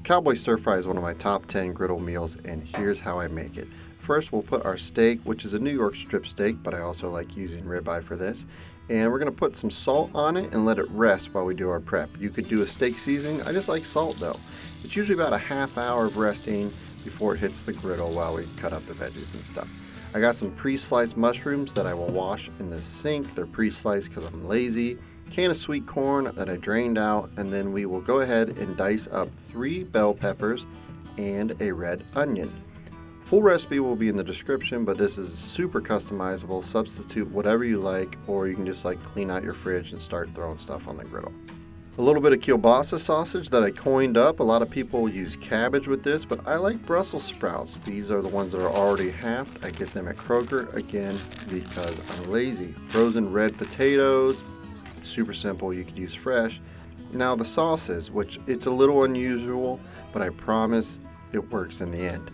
Cowboy stir fry is one of my top 10 griddle meals, and here's how I make it. First, we'll put our steak, which is a New York strip steak, but I also like using ribeye for this. And we're going to put some salt on it and let it rest while we do our prep. You could do a steak seasoning. I just like salt though. It's usually about a half hour of resting before it hits the griddle while we cut up the veggies and stuff. I got some pre-sliced mushrooms that I will wash in the sink. They're pre-sliced because I'm lazy. Can of sweet corn that I drained out, and then we will go ahead and dice up 3 bell peppers and a red onion. Full recipe will be in the description, but this is super customizable. Substitute whatever you like, or you can just clean out your fridge and start throwing stuff on the griddle. A little bit of kielbasa sausage that I coined up. A lot of people use cabbage with this, but I like Brussels sprouts. These are the ones that are already halved. I get them at Kroger, again, because I'm lazy. Frozen red potatoes, super simple, you could use fresh. Now the sauces, which it's a little unusual, but I promise it works in the end.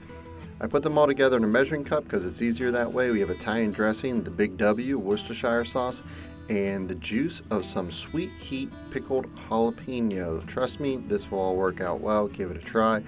I put them all together in a measuring cup because it's easier that way. We have Italian dressing, the Big W, Worcestershire sauce, and the juice of some sweet heat pickled jalapeno. Trust me, this will all work out well. Give it a try.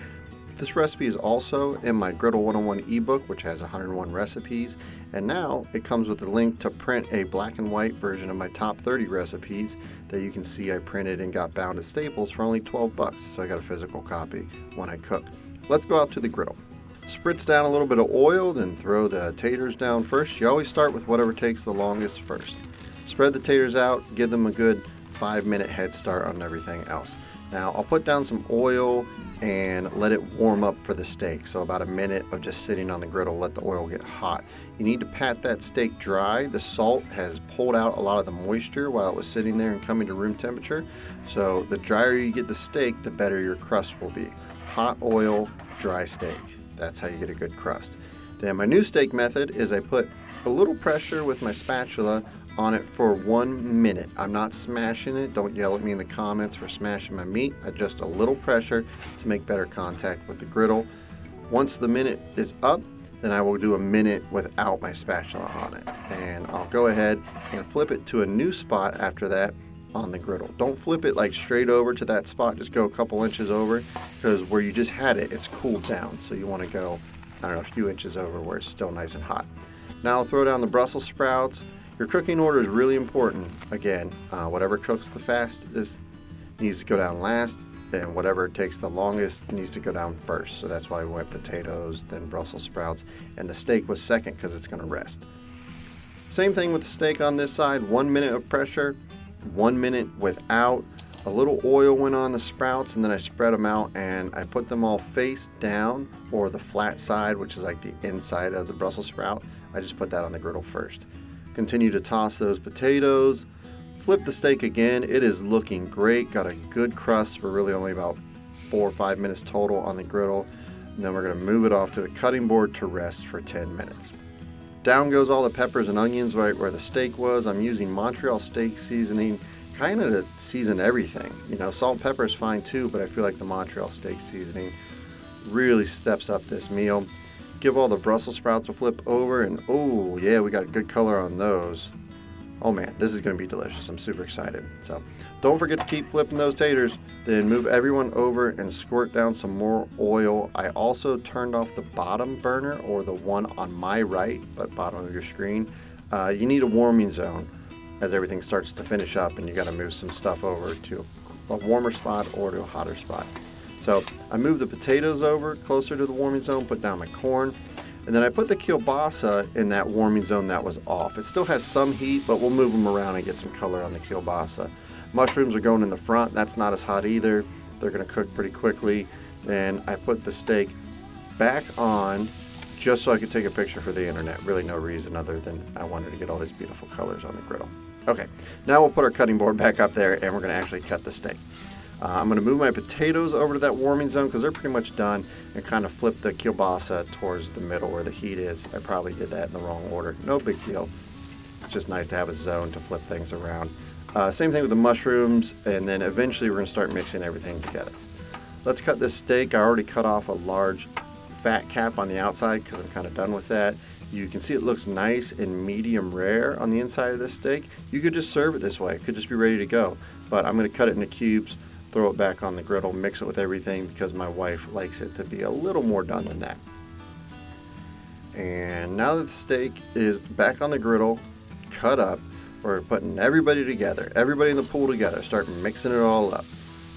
This recipe is also in my Griddle 101 ebook, which has 101 recipes, and now it comes with a link to print a black and white version of my top 30 recipes that you can see I printed and got bound at Staples for only 12 bucks, so I got a physical copy when I cook. Let's go out to the griddle. Spritz down a little bit of oil, then throw the taters down first. You always start with whatever takes the longest first. Spread the taters out, give them a good 5-minute head start on everything else. Now I'll put down some oil and let it warm up for the steak. So about a minute of just sitting on the griddle, let the oil get hot. You need to pat that steak dry. The salt has pulled out a lot of the moisture while it was sitting there and coming to room temperature. So the drier you get the steak, the better your crust will be. Hot oil, dry steak. That's how you get a good crust. Then my new steak method is I put a little pressure with my spatula on it for 1 minute. I'm not smashing it. Don't yell at me in the comments for smashing my meat. Just a little pressure to make better contact with the griddle. Once the minute is up, then I will do a minute without my spatula on it. And I'll go ahead and flip it to a new spot after that on the griddle. Don't flip it straight over to that spot. Just go a couple inches over, because where you just had it, it's cooled down. So you want to go, a few inches over where it's still nice and hot. Now I'll throw down the Brussels sprouts. Your cooking order is really important. Again, whatever cooks the fastest needs to go down last, and whatever takes the longest needs to go down first. So that's why we went potatoes, then Brussels sprouts, and the steak was second because it's going to rest. Same thing with the steak on this side. 1 minute of pressure, 1 minute without. A little oil went on the sprouts, and then I spread them out and I put them all face down, or the flat side, which is the inside of the Brussels sprout. I just put that on the griddle first. Continue to toss those potatoes. Flip the steak again. It is looking great. Got a good crust. We're really only about 4 or 5 minutes total on the griddle. And then we're going to move it off to the cutting board to rest for 10 minutes. Down goes all the peppers and onions right where the steak was. I'm using Montreal steak seasoning kind of to season everything. Salt and pepper is fine too, but I feel like the Montreal steak seasoning really steps up this meal. Give all the Brussels sprouts a flip over, and oh yeah, we got a good color on those. Oh man, this is going to be delicious. I'm super excited. So don't forget to keep flipping those taters. Then move everyone over and squirt down some more oil. I also turned off the bottom burner, or the one on my right, but bottom of your screen. You need a warming zone as everything starts to finish up, and you got to move some stuff over to a warmer spot or to a hotter spot. So I moved the potatoes over closer to the warming zone, put down my corn, and then I put the kielbasa in that warming zone that was off. It still has some heat, but we'll move them around and get some color on the kielbasa. Mushrooms are going in the front. That's not as hot either. They're going to cook pretty quickly. Then I put the steak back on just so I could take a picture for the internet. Really no reason other than I wanted to get all these beautiful colors on the griddle. Okay, now we'll put our cutting board back up there, and we're going to actually cut the steak. I'm going to move my potatoes over to that warming zone because they're pretty much done, and kind of flip the kielbasa towards the middle where the heat is. I probably did that in the wrong order. No big deal. It's just nice to have a zone to flip things around. Same thing with the mushrooms, and then eventually we're going to start mixing everything together. Let's cut this steak. I already cut off a large fat cap on the outside because I'm kind of done with that. You can see it looks nice and medium rare on the inside of this steak. You could just serve it this way. It could just be ready to go. But I'm going to cut it into cubes, throw it back on the griddle, mix it with everything because my wife likes it to be a little more done than that. And now that the steak is back on the griddle, cut up, we're putting everybody together, everybody in the pool together, start mixing it all up.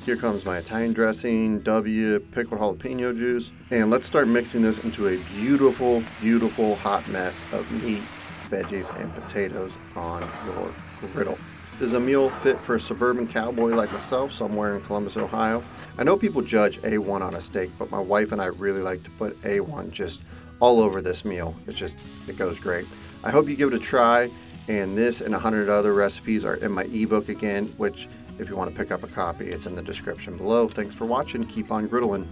Here comes my Italian dressing, pickled jalapeno juice, and let's start mixing this into a beautiful, beautiful hot mess of meat, veggies, and potatoes on your griddle. Does a meal fit for a suburban cowboy like myself somewhere in Columbus, Ohio? I know people judge A1 on a steak, but my wife and I really like to put A1 just all over this meal. It goes great. I hope you give it a try, and this and 100 other recipes are in my ebook again, which if you want to pick up a copy, it's in the description below. Thanks for watching. Keep on griddling.